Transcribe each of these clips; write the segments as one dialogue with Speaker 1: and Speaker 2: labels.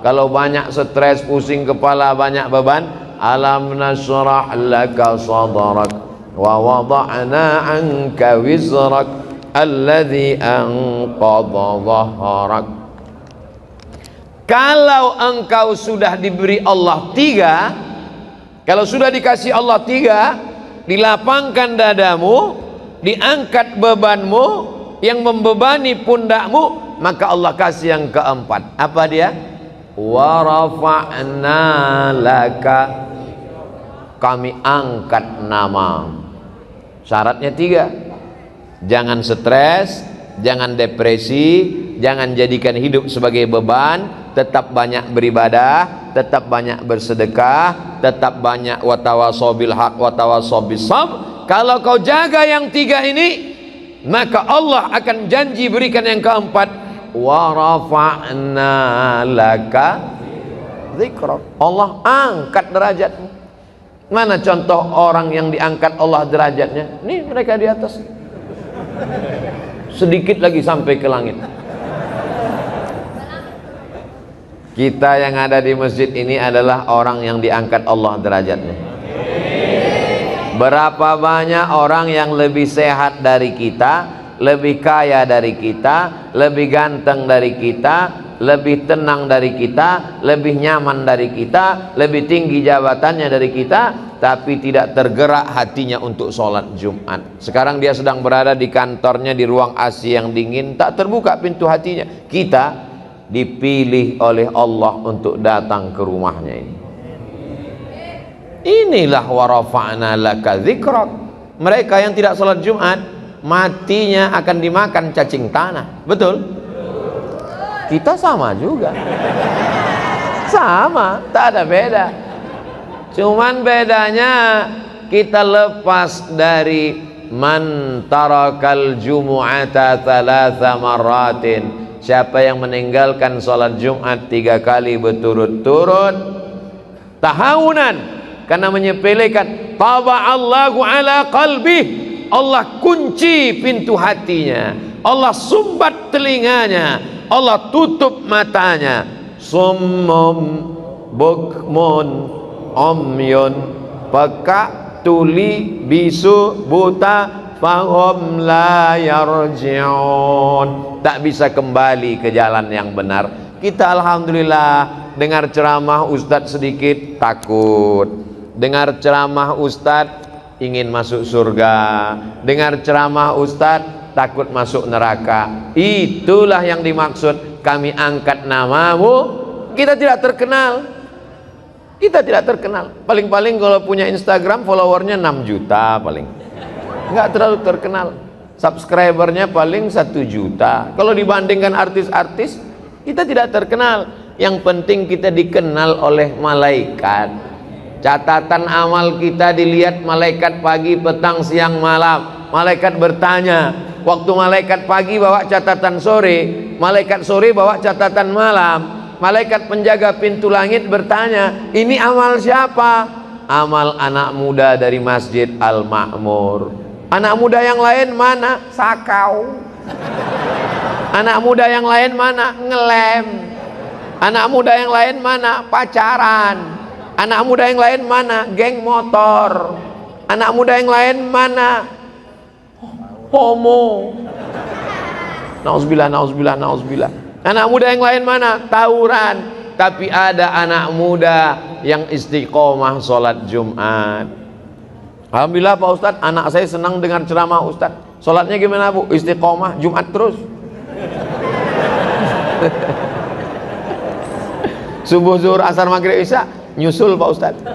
Speaker 1: Kalau banyak stres, pusing kepala, banyak beban, alam nashrah laka sadrak wa wada'na anka wizrak alladhi anqadha dhahrak. Kalau engkau sudah diberi Allah 3, kalau sudah dikasih Allah 3, dilapangkan dadamu, diangkat bebanmu yang membebani pundakmu, maka Allah kasih yang keempat. Apa dia? Wa rafa'na laka, kami angkat nama. Syaratnya 3. Jangan stres, jangan depresi, jangan jadikan hidup sebagai beban. Tetap banyak beribadah, tetap banyak bersedekah, tetap banyak watawasau bil haq watawasau bis sabr. Kalau kau jaga yang 3 ini, maka Allah akan janji berikan yang keempat, wa rafa'na laka dzikrak. Allah angkat derajatmu. Mana contoh orang yang diangkat Allah derajatnya? Nih mereka di atas, sedikit lagi sampai ke langit. Kita yang ada di masjid ini adalah orang yang diangkat Allah derajatnya. Berapa banyak orang yang lebih sehat dari kita, lebih kaya dari kita, lebih ganteng dari kita, lebih tenang dari kita, lebih nyaman dari kita, lebih tinggi jabatannya dari kita, tapi tidak tergerak hatinya untuk sholat Jumat. Sekarang dia sedang berada di kantornya di ruang AC yang dingin, tak terbuka pintu hatinya. Kita dipilih oleh Allah untuk datang ke rumahnya ini. Inilah wa rafa'na laka dzikrak. Mereka yang tidak sholat Jumat, matinya akan dimakan cacing tanah. Betul? Kita sama juga. Sama, tak ada beda. Cuman bedanya kita lepas dari man tarakal jumu'ata thalatha marratin. Siapa yang meninggalkan sholat Jumat 3 kali berturut-turut, tahawunan, karena menyepelekan, taba'allahu ala qalbih, Allah kunci pintu hatinya, Allah sumbat telinganya, Allah tutup matanya. Summum bukmun umyun, peka, tuli, bisu, buta, fahum la yarji'un, tak bisa kembali ke jalan yang benar. Kita alhamdulillah dengar ceramah ustadz sedikit takut, dengar ceramah ustadz ingin masuk surga, dengar ceramah ustadz takut masuk neraka. Itulah yang dimaksud kami angkat namamu. Kita tidak terkenal, kita tidak terkenal. Paling-paling kalau punya Instagram followernya 6 juta paling, nggak terlalu terkenal. Subscribernya paling 1 juta. Kalau dibandingkan artis-artis, kita tidak terkenal. Yang penting kita dikenal oleh malaikat. Catatan amal kita dilihat malaikat pagi, petang, siang, malam. Malaikat bertanya. Waktu malaikat pagi bawa catatan sore, malaikat sore bawa catatan malam. Malaikat penjaga pintu langit bertanya, ini amal siapa? Amal anak muda dari Masjid Al-Ma'mur. Anak muda yang lain mana? Sakau. Anak muda yang lain mana? Ngelem. Anak muda yang lain mana? Pacaran. Anak muda yang lain mana? Geng motor. Anak muda yang lain mana? Homo. Nauzubillah, nauzubillah, nauzubillah. Anak muda yang lain mana? Tawuran. Tapi ada anak muda yang istiqomah sholat Jumat. Alhamdulillah Pak Ustadz, anak saya senang dengar ceramah Ustadz. Sholatnya gimana Bu? Istiqomah, Jumat terus. Subuh, zuhur, asar, maghrib, isya nyusul Pak Ustadz.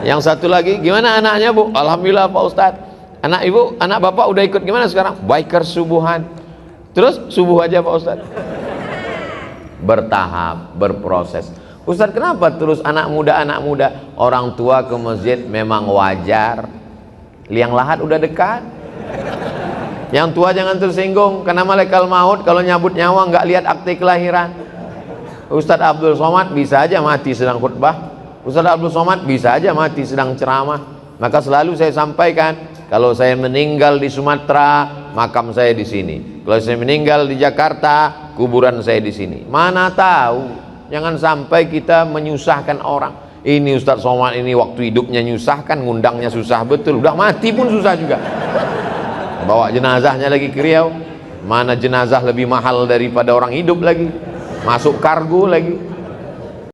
Speaker 1: Yang satu lagi, gimana anaknya Bu? Alhamdulillah Pak Ustadz. Anak ibu, anak bapak udah ikut gimana sekarang? Biker subuhan. Terus subuh aja Pak Ustadz. Bertahap, berproses. Ustadz, kenapa terus anak muda? Orang tua ke masjid memang wajar. Liang lahat udah dekat. Yang tua jangan tersinggung, karena malaikat maut kalau nyabut nyawa nggak lihat akte kelahiran. Ustadz Abdul Somad bisa aja mati sedang khutbah. Ustadz Abdul Somad bisa aja mati sedang ceramah. Maka selalu saya sampaikan, kalau saya meninggal di Sumatera, makam saya di sini. Kalau saya meninggal di Jakarta, kuburan saya di sini. Mana tahu Jangan sampai kita menyusahkan orang. Ini Ustadz Somad ini waktu hidupnya nyusahkan, ngundangnya susah betul. Udah mati pun susah juga. Bawa jenazahnya lagi ke Riau. Mana jenazah lebih mahal daripada orang hidup lagi. Masuk kargo lagi.